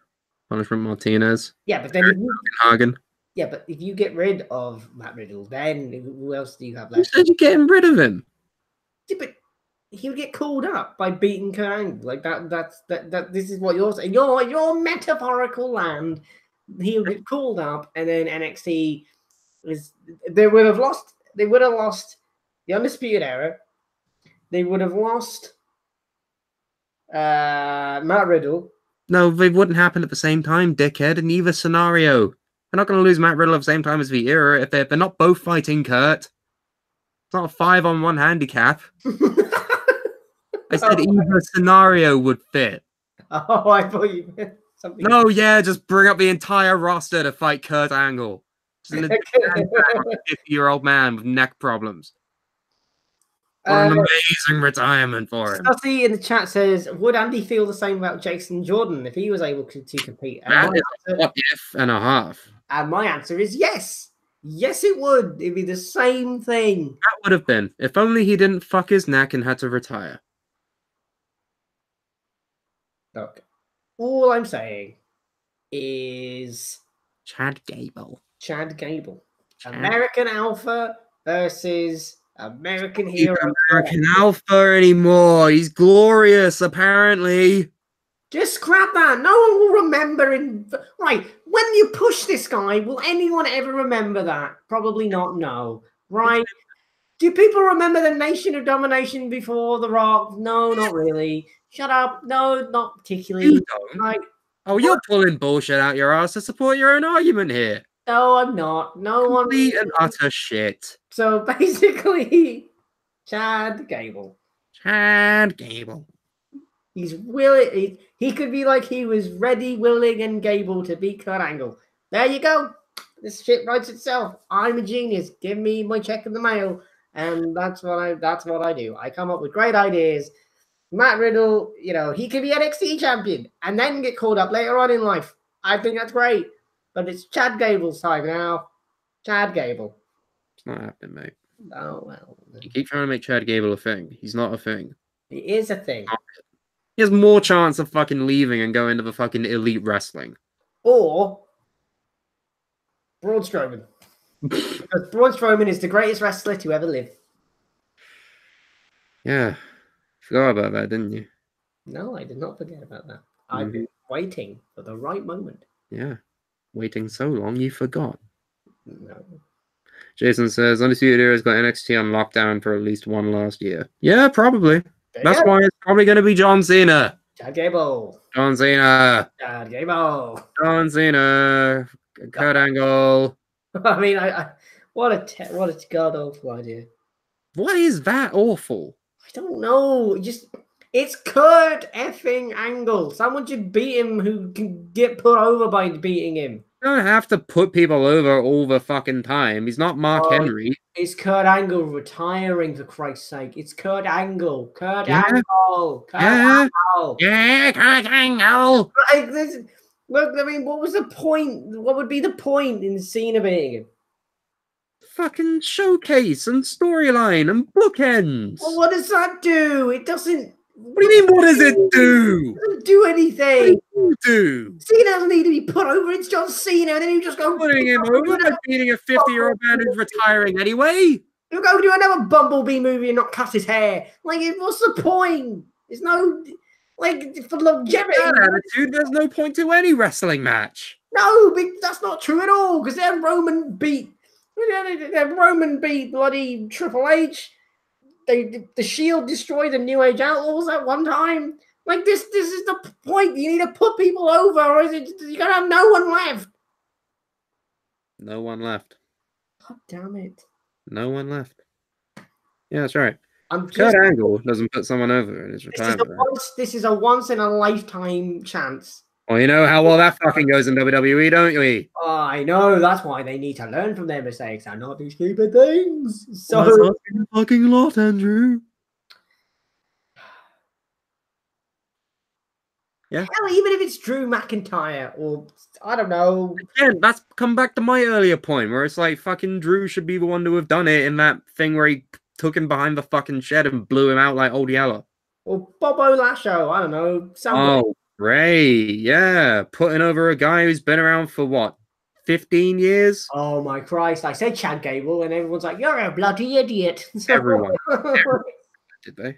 Punishment Martinez, Yeah, but then Hagen. if you get rid of Matt Riddle, then who else do you have Who left? said you're getting rid of him? Yeah, but he would get called up by beating Kurt Angle. Like that. This is what you're saying. Your metaphorical land. He would get called up, and then NXT they would have lost. They would have lost the Undisputed Era. They would have lost Matt Riddle. No, they wouldn't happen at the same time, dickhead, in either scenario. They're not going to lose Matt Riddle at the same time as the Era if they're not both fighting Kurt. It's not a 5-on-1 handicap. I said either scenario would fit. Oh, I thought you meant something. No, yeah, just bring up the entire roster to fight Kurt Angle. Just an 50-year-old man with neck problems. What an amazing retirement for him. Sussy in the chat says, would Andy feel the same about Jason Jordan if he was able to compete? That is a what if and a half. And my answer is yes. Yes, it would. It'd be the same thing. That would have been. If only he didn't fuck his neck and had to retire. Look, all I'm saying is Chad Gable. Chad Gable. American Alpha versus American Hero. American Alpha anymore. He's glorious, apparently. Just scrap that. No one will remember. Right, when you push this guy, will anyone ever remember that? Probably not. No. Right. Do people remember the Nation of Domination before The Rock? No, not really. Shut up. No, not particularly. You don't. Like, Oh, you're pulling bullshit out your ass to support your own argument here. no, I'm not. No one. Complete and utter shit. So basically, Chad Gable. Chad Gable. He's willing. He could be like he was ready, willing, and Gable to beat Kurt Angle. There you go. This shit writes itself. I'm a genius. Give me my check in the mail, and that's what I do. I come up with great ideas. Matt Riddle, he could be NXT champion and then get called up later on in life. I think that's great. But it's Chad Gable's time now. Chad Gable. It's not happening, mate. Oh well. You keep trying to make Chad Gable a thing. He's not a thing. He is a thing. He has more chance of fucking leaving and going to the fucking Elite Wrestling. Or Braun Strowman. Because Braun Strowman is the greatest wrestler to ever live. Yeah. Forgot about that, didn't you? No, I did not forget about that. I've been waiting for the right moment. Yeah. Waiting so long, you forgot. No. Jason says, Undisputed Era's got NXT on lockdown for at least one last year. Yeah, probably. That's why it's probably going to be John Cena. Chad Gable. John Cena. Chad Gable. John Cena. Kurt Angle. I mean, what a god awful idea. What is that awful? I don't know. It's Kurt effing Angle. Someone should beat him who can get put over by beating him. You don't have to put people over all the fucking time. He's not Mark Henry. It's Kurt Angle retiring, for Christ's sake. It's Kurt Angle. Kurt Angle. Kurt Angle. Yeah, Kurt Angle. Look, I mean, what was the point? What would be the point in Cena beating him? Fucking showcase and storyline and bookends. Well, what does that do? It doesn't. What do you mean, what does it do? It doesn't do anything. What do you do? Cena doesn't need to be put over. It's John Cena, and then you just go putting him over by beating a 50-year-old man who's retiring anyway. He'll go do another Bumblebee movie and not cut his hair. Like, what's the point? There's no, for longevity. That attitude, there's no point to any wrestling match. No, but that's not true at all, because then Roman beat bloody Triple H. The Shield destroyed the New Age Outlaws at one time. Like, this is the point. You need to put people over, or is it you're gonna have no one left? No one left. God damn it. No one left. Yeah, that's right. Kurt Angle doesn't put someone over in his retirement. This is a once in a lifetime chance. Well, you know how well that fucking goes in WWE, don't you? Oh, I know. That's why they need to learn from their mistakes and not do stupid things. So that's a fucking lot, Andrew. Yeah. Hell, even if it's Drew McIntyre or I don't know. Again, that's come back to my earlier point where it's like fucking Drew should be the one to have done it in that thing where he took him behind the fucking shed and blew him out like Old Yeller. Or Bobo Lasho, I don't know. Somebody. Oh, Ray, yeah. Putting over a guy who's been around for what, 15 years? Oh my Christ. I said Chad Gable and everyone's like, you're a bloody idiot. Everyone did they?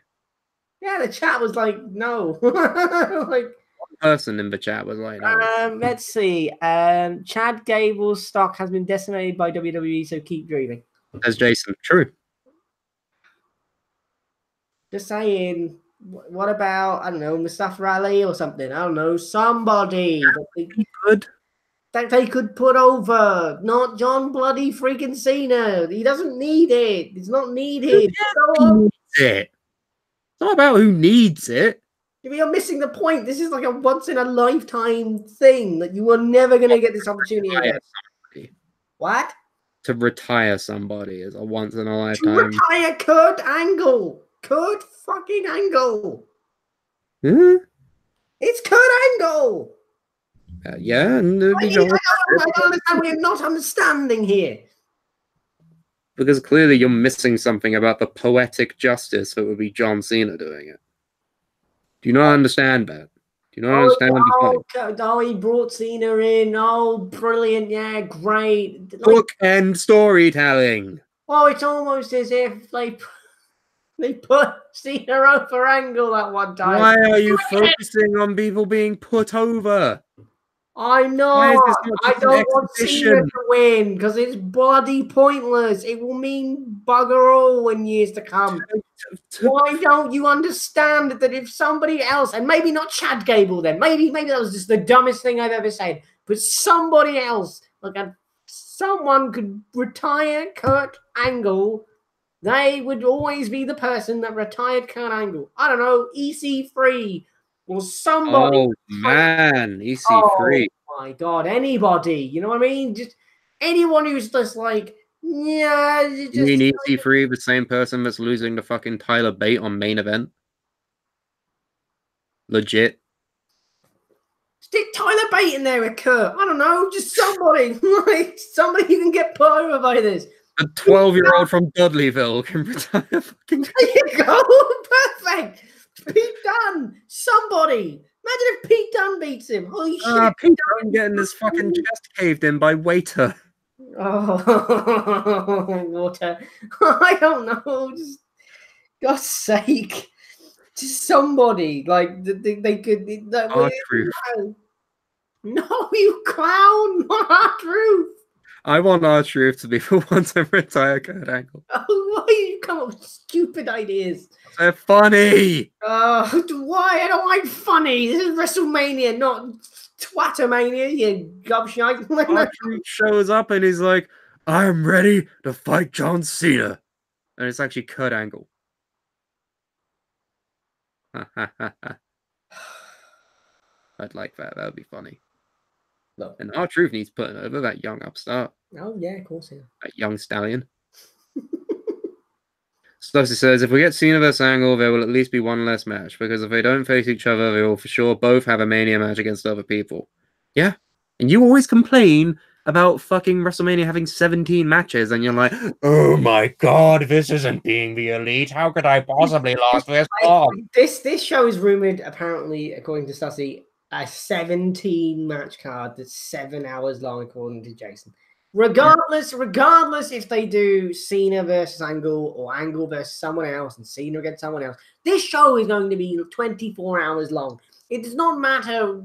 Yeah, the chat was like, no. Like, one person in the chat was like, no. Let's see. Chad Gable's stock has been decimated by WWE, so keep dreaming. As Jason, true. Just saying. What about, I don't know, Mustafa Ali or something? I don't know, somebody that they could put over, not John bloody freaking Cena. He doesn't need it. It's not needed. It's not about who needs it. You're missing the point. This is like a once in a lifetime thing that you are never going to get this opportunity again. What? To retire somebody is a once in a lifetime. To retire Kurt Angle. Kurt fucking Angle. Huh? It's Kurt Angle. Yeah. And I don't understand what you're not understanding here. Because clearly you're missing something about the poetic justice that would be John Cena doing it. Do you not understand that? Do you not understand the point? Oh, he brought Cena in. Oh, brilliant. Yeah, great. Book and storytelling. Oh, it's almost as if They put Cena over Angle that one time. Why are you focusing on people being put over? I know. Why is this not I just an don't want Cena exhibition? to win because it's bloody pointless. It will mean bugger all in years to come. Why don't you understand that if somebody else, and maybe not Chad Gable then, maybe that was just the dumbest thing I've ever said, but somebody else, someone could retire Kurt Angle, they would always be the person that retired Kurt Angle. I don't know, EC3 or somebody. Oh man, EC3. Oh my god, anybody, you know what I mean? Just anyone who's just like, yeah, You mean EC3, the same person that's losing to fucking Tyler Bate on main event? Legit. Stick Tyler Bate in there with Kurt. I don't know, just somebody. Like somebody who can get put over by this. A 12-year-old from Dudleyville can retire fucking. There you go. Perfect. Pete Dunne. Somebody. Imagine if Pete Dunne beats him. Holy shit. Pete Dunne getting his fucking chest caved in by Waiter. Oh, water. I don't know. Just God's sake. Just somebody. Like, they could. R-Truth. No, you clown. Not R-Truth. I want R-Truth to be the one to retire Kurt Angle. Oh, why you come up with stupid ideas? They're funny. Why? I don't like funny. This is WrestleMania, not Twattermania, you gobshite. R-Truth shows up and he's like, I'm ready to fight John Cena. And it's actually Kurt Angle. I'd like that. That would be funny. No. And R-Truth needs putting over that young upstart. Oh, yeah, of course, yeah. That young stallion. Stubbsy says, if we get Cena vs. Angle, there will at least be one less match, because if they don't face each other, they will for sure both have a Mania match against other people. Yeah. And you always complain about fucking WrestleMania having 17 matches, and you're like, oh my god, this isn't being the elite. How could I possibly last this long? This show is rumored, apparently, according to Stussy, a 17-match card that's 7 hours long, according to Jason. Regardless if they do Cena versus Angle or Angle versus someone else and Cena against someone else, this show is going to be 24 hours long. It does not matter,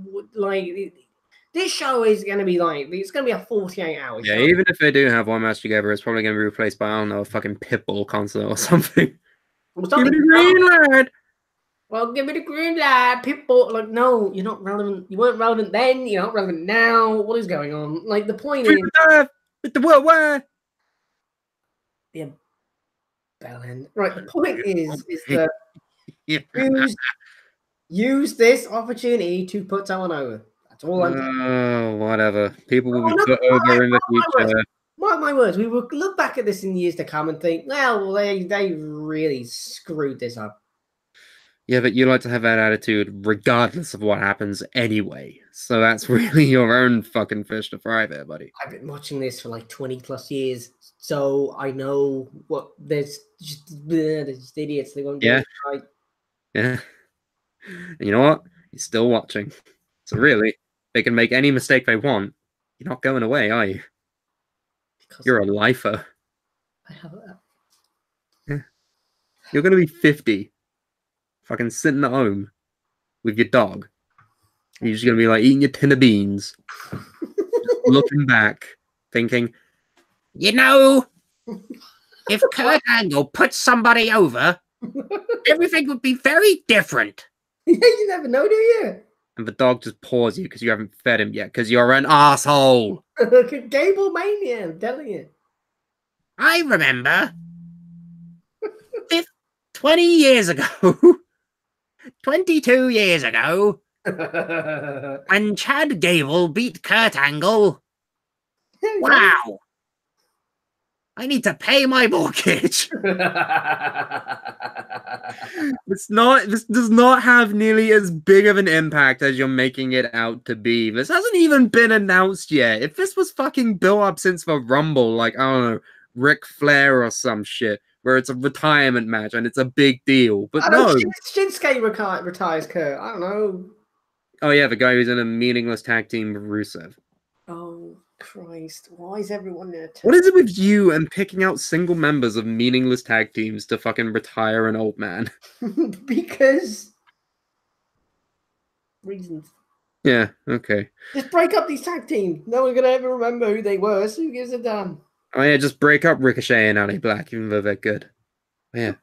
this show is going to be it's going to be a 48-hour show. Yeah, even if they do have one match together, it's probably going to be replaced by, I don't know, a fucking Pitbull concert or something. Give me the green light. Well, give me the green light. Pitbull, no, you're not relevant. You weren't relevant then. You're not relevant now. What is going on? The point is... With the worldwide. Yeah, bellend. Right, the point is that use this opportunity to put someone over. That's all I'm saying. Oh, whatever. People will be put over in the future. Mark my words, we will look back at this in years to come and think, well, they really screwed this up. Yeah, but you like to have that attitude regardless of what happens anyway. So that's really your own fucking fish to fry there, buddy. I've been watching this for 20 plus years, so I know what there's just idiots. They won't do it right. Yeah. And you know what? You're still watching. So really, they can make any mistake they want. You're not going away, are you? Because you're a lifer. I have that. Yeah. You're going to be 50. Fucking sitting at home with your dog. You're just going to be eating your tin of beans. Looking back, thinking, if Kurt Angle put somebody over, everything would be very different. Yeah, you never know, do you? And the dog just paws you because you haven't fed him yet, because you're an asshole. Gable mania, I'm telling you. I remember 20 years ago, 22 years ago, when Chad Gable beat Kurt Angle. Wow. I need to pay my mortgage. This does not have nearly as big of an impact as you're making it out to be. This hasn't even been announced yet. If this was fucking built up since the Rumble, I don't know, Ric Flair or some shit, where it's a retirement match and it's a big deal. But no. Shinsuke retires Kurt. I don't know. Oh, yeah, the guy who's in a meaningless tag team with Rusev. Oh, Christ, why is everyone there? What is it with you and picking out single members of meaningless tag teams to fucking retire an old man? Because reasons. Yeah, okay. Just break up these tag teams. No one's gonna ever remember who they were, so who gives a damn? Oh yeah, just break up Ricochet and Ali Black, even though they're good. Yeah.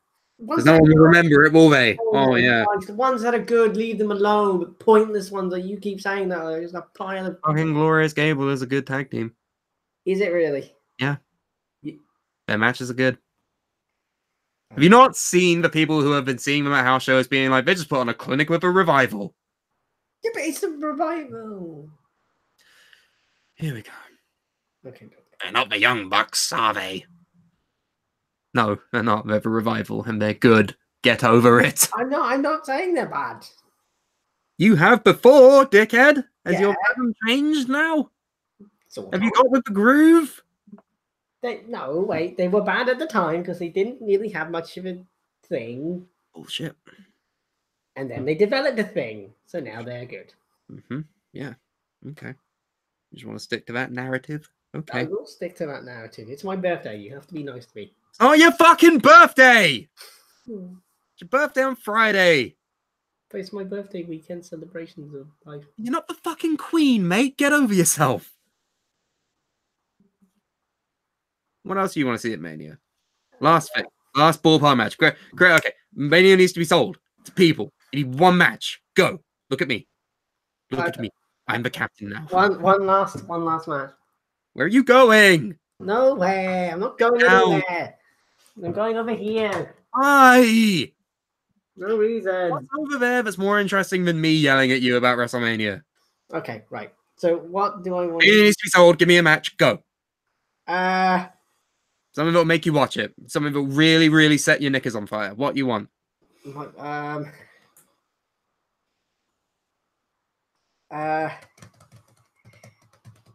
Ones Because no that one will are- remember it, will they? Oh Oh my yeah. gosh, the ones that are good, leave them alone. The pointless ones that you keep saying that are just a pile of. Fucking Glorious Gable is a good tag team. Is it really? Their matches are good. Have you not seen the people who have been seeing them at house shows being like, they just put on a clinic with a revival? Yeah, but it's the revival. Here we go. Okay. They're not the Young Bucks, are they? No, they're not. They're the revival, and they're good. Get over it. I'm not saying they're bad. You have before, dickhead. Has your Yeah. pattern changed now? So Have you got with the groove? no, wait. They were bad at the time because they didn't really have much of a thing, Bullshit. and then they developed a thing. So now they're good. Mm-hmm. Yeah. Okay. You just want to stick to that narrative? I Okay. will stick to that narrative. It's my birthday. You have to be nice to me. Oh, your fucking birthday! Hmm. It's your birthday on Friday. But it's my birthday weekend celebrations of life. You're not the fucking queen, mate. Get over yourself. What else do you want to see at Mania? Last ballpark match. Great. Okay. Mania needs to be sold to people. You need one match. Go. Look at me. Look at me. I'm the captain now. One last match. Where are you going? Nowhere. I'm not going Down. anywhere. I'm going over here. Why? No reason. What's over there that's more interesting than me yelling at you about WrestleMania? Okay, right. So what do I want? It needs to be sold. Give me a match. Go. Uh, Something that'll make you watch it. Something that'll really, really set your knickers on fire. What you want? uh,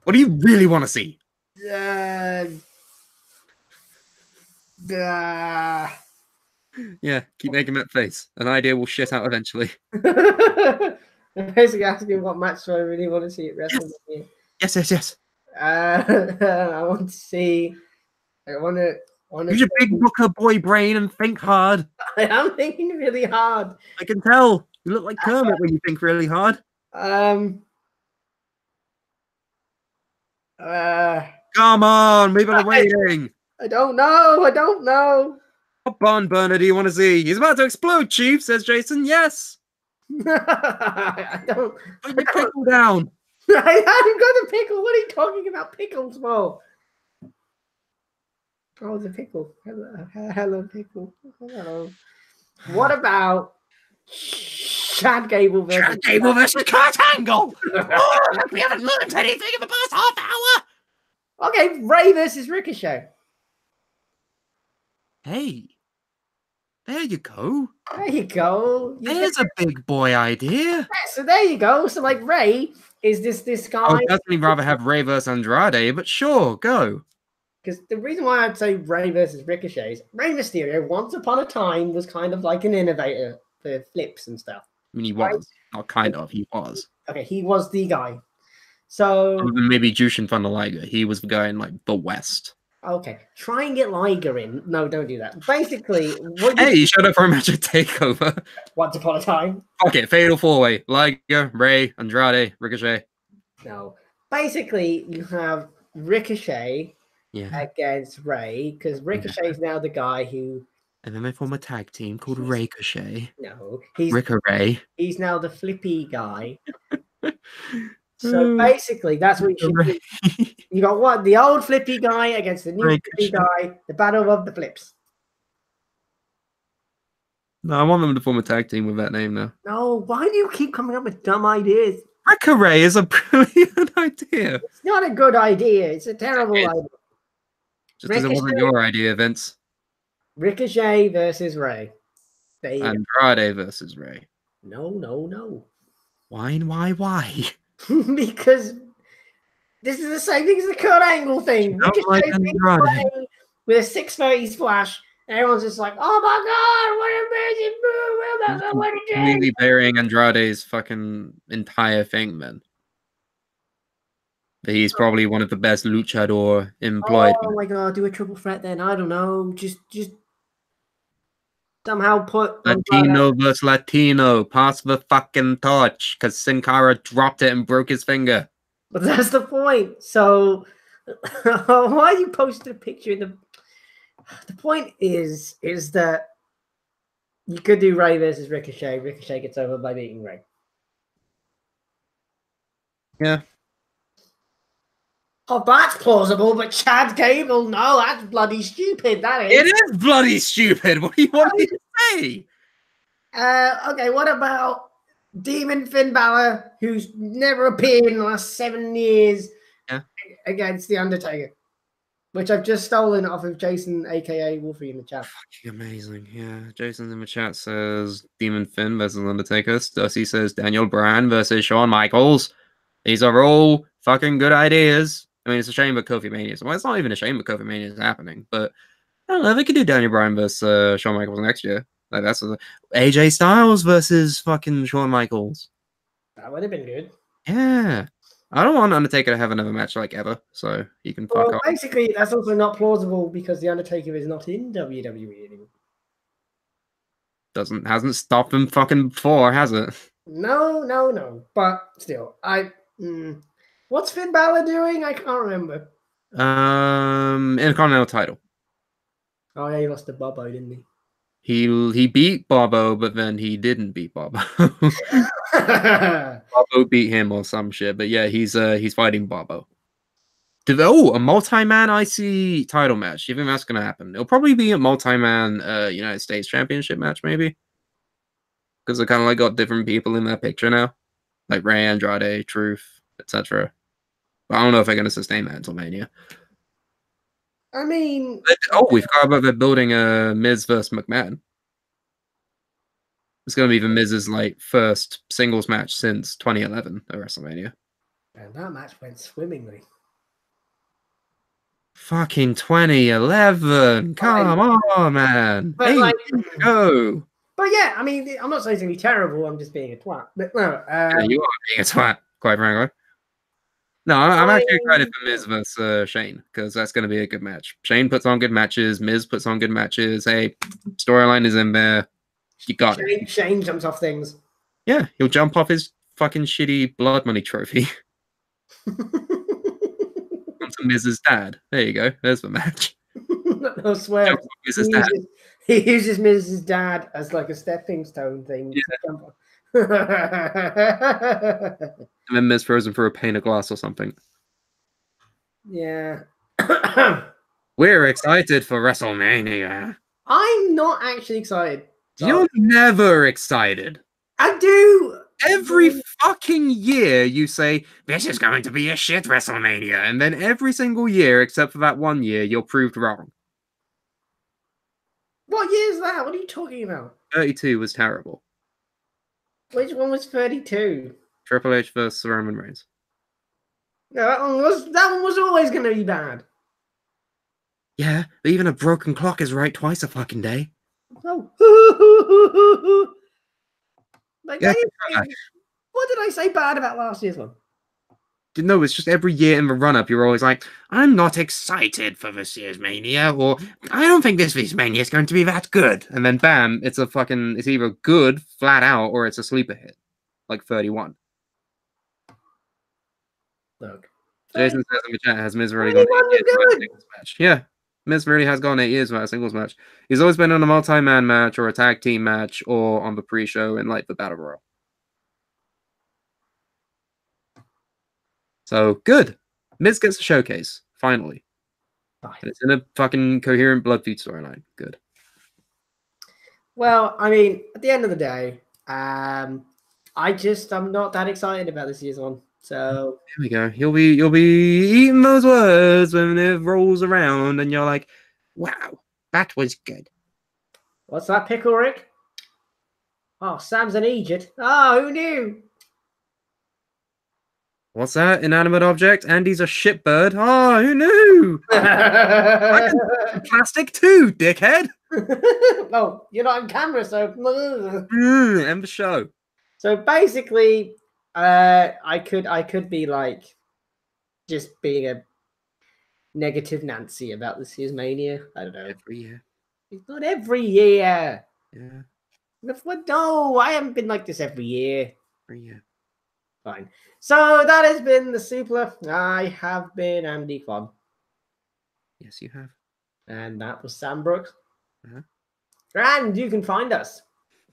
What do you really want to see? Yeah, keep making that face. An idea will shit out eventually. I'm basically asking what match do I really want to see at WrestleMania. Yes. I want to see. I want to. Use your big booker boy brain and think hard. I am thinking really hard. I can tell. You look like Kermit when you think really hard. Come Come on, people are waiting. I don't know. What barn burner do you want to see? He's about to explode, Chief, says Jason. Yes. I don't. Put your pickle down. I haven't got a pickle. What are you talking about pickles for? Oh, the pickle. Hello, pickle. Hello. What about Chad Gable versus Chad Gable versus Kurt Angle. Oh, we haven't learned anything in the past half hour. Okay, Ray versus Ricochet. Hey. There you go. There you go. There's a big boy idea. So there you go. So like Ray is this guy. I would definitely rather have Ray versus Andrade, but sure, go. Because the reason why I'd say Ray versus Ricochet is Rey Mysterio, once upon a time, was kind of like an innovator for flips and stuff. I mean, he was. Not kind of, he was. Okay, he was the guy. So, Other than maybe Jushin Thunder Liger, he was the guy in, like, the West. okay, try and get Liger in. No, don't do that. Basically, what Hey, he showed up for a match at TakeOver. once upon a time. Okay, Fatal 4-Way. Liger, Ray, Andrade, Ricochet. No. Basically, you have Ricochet Yeah. against Ray, because Ricochet is now the guy who... And then they form a tag team called Ricochet. No, Ricochet. he's now the flippy guy. So basically, that's what you should do. You got what? The old flippy guy against the new flippy guy. The battle of the flips. No, I want them to form a tag team with that name now. No, why do you keep coming up with dumb ideas? Ricochet is a brilliant idea. It's not a good idea. It's a terrible idea. Just as it wasn't your idea, Vince. Ricochet versus Ray. There you go. Andrade versus Ray. No. Why? Because this is the same thing as the Kurt Angle thing. don't Ricochet like beats Andrade. Ray with a 630 splash. And everyone's just like, oh my God, what an amazing move. What a day. Completely burying Andrade's fucking entire thing, then. But he's probably one of the best luchador employed. Oh my god, do a triple threat then. I don't know. Just somehow put Latino versus Latino. Pass the fucking torch, because Sin Cara dropped it and broke his finger. But that's the point. So why you posted a picture in the point is that you could do Ray versus Ricochet. Ricochet gets over by beating Ray. Yeah. Oh, that's plausible, but Chad Gable, no, that's bloody stupid. That is. It is bloody stupid. What do you want me to say? Okay, what about Demon Finn Balor, who's never appeared in the last 7 years, against The Undertaker? Which I've just stolen off of Jason, aka Wolfie, in the chat. Fucking amazing. Yeah. Jason in the chat says Demon Finn versus Undertaker. Stussy says Daniel Bryan versus Shawn Michaels. These are all fucking good ideas. I mean, it's a shame that Kofi Mania. Well, it's not even a shame that Kofi Mania is happening, but I don't know. They could do Daniel Bryan versus Shawn Michaels next year. Like that's AJ Styles versus fucking Shawn Michaels. That would have been good. Yeah. I don't want Undertaker to have another match like ever, so he can fuck off. Basically, that's also not plausible because The Undertaker is not in WWE anymore. Hasn't stopped him fucking before, has it? No. But still, what's Finn Balor doing? I can't remember. Intercontinental title. Oh yeah, he lost to Bobo, didn't he? He beat Bobo, but then he didn't beat Bobo. Bobo beat him or some shit, but yeah, he's fighting Bobo. A multi-man IC title match. Do you think that's gonna happen? It'll probably be a multi-man United States Championship match, maybe. Because they kind of like got different people in that picture now. Like Ray, Andrade, Truth, etc. But I don't know if they're gonna sustain that until Mania. I mean, we forgot about the building Miz versus McMahon. It's gonna be the Miz's like first singles match since 2011 at WrestleMania. And that match went swimmingly. Fucking 2011! Come on, man! But go! But yeah, I mean, I'm not saying it's gonna be terrible. I'm just being a twat. But no, yeah, you are being a twat, quite frankly. No, I'm actually excited for Miz versus Shane because that's going to be a good match. Shane puts on good matches. Miz puts on good matches. Hey, storyline is in there. You got it. Shane jumps off things. Yeah, he'll jump off his fucking shitty blood money trophy. Onto Miz's dad. There you go. There's the match. I swear. He uses Miz's dad as like a stepping stone thing. Yeah. And then Miz throws him through a pane of glass or something. Yeah. We're excited for WrestleMania. I'm not actually excited. So. You're never excited. I do. Every fucking year you say, this is going to be a shit WrestleMania. And then every single year, except for that 1 year, you're proved wrong. What year is that? What are you talking about? 32 was terrible. Which one was 32? Triple H versus Roman Reigns. Yeah, that one was always going to be bad. Yeah, but even a broken clock is right twice a fucking day. Oh. Like, yeah, what did I say bad about last year's one? No, it's just every year in the run-up, you're always like, I'm not excited for this year's Mania, or I don't think this week's Mania is going to be that good. And then bam, it's either good, flat out, or it's a sleeper hit. Like 31. Look. Jason says in the chat, has Miz really gone 8 years without a singles match? Yeah, Miz really has gone 8 years without a singles match. He's always been on a multi-man match, or a tag team match, or on the pre-show in like the Battle Royal. So, good. Miz gets a showcase, finally. And it's in a fucking coherent Blood Feud storyline. Good. Well, I mean, at the end of the day, I'm not that excited about this year's one. So here we go. You'll be eating those words when it rolls around and you're like, wow, that was good. What's that, Pickle Rick? Oh, Sam's an Egypt. Oh, who knew? What's that? Inanimate object? Andy's a shitbird. Oh, who knew? I can plastic too, dickhead. Oh, you're not on camera, so End the show. So basically, I could be like, just being a negative Nancy about this year's Mania. I don't know. Every year. It's not every year. Yeah, No, I haven't been like this every year. every year. Fine. So that has been the Suplah. I have been Andy Kwan. Yes, you have. And that was Sam Brooks. Uh-huh. And you can find us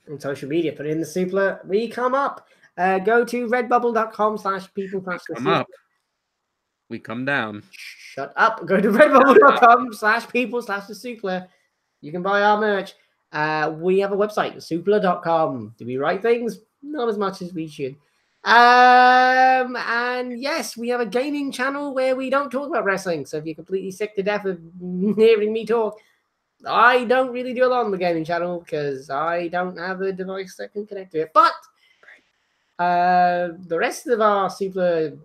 on social media. Put in the Suplah. We come up. Go to redbubble.com/people. Come up. We come down. Shut up. Go to redbubble.com/people/the Suplah. You can buy our merch. We have a website, suplah.com. Do we write things? Not as much as we should. And yes, we have a gaming channel where we don't talk about wrestling. So if you're completely sick to death of hearing me talk, I don't really do a lot on the gaming channel because I don't have a device that can connect to it. But the rest of our super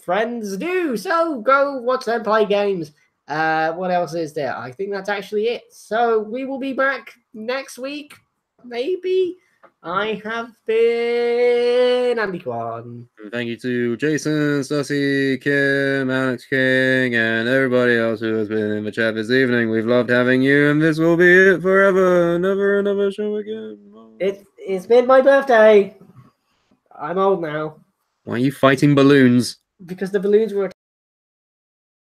friends do. So go watch them play games. What else is there? I think that's actually it. So we will be back next week, maybe. I have been Andy Kwan. Thank you to Jason, Stussy, Kim, Alex King, and everybody else who has been in the chat this evening. We've loved having you, and this will be it forever. Never another show again. It's been my birthday. I'm old now. Why are you fighting balloons? Because the balloons were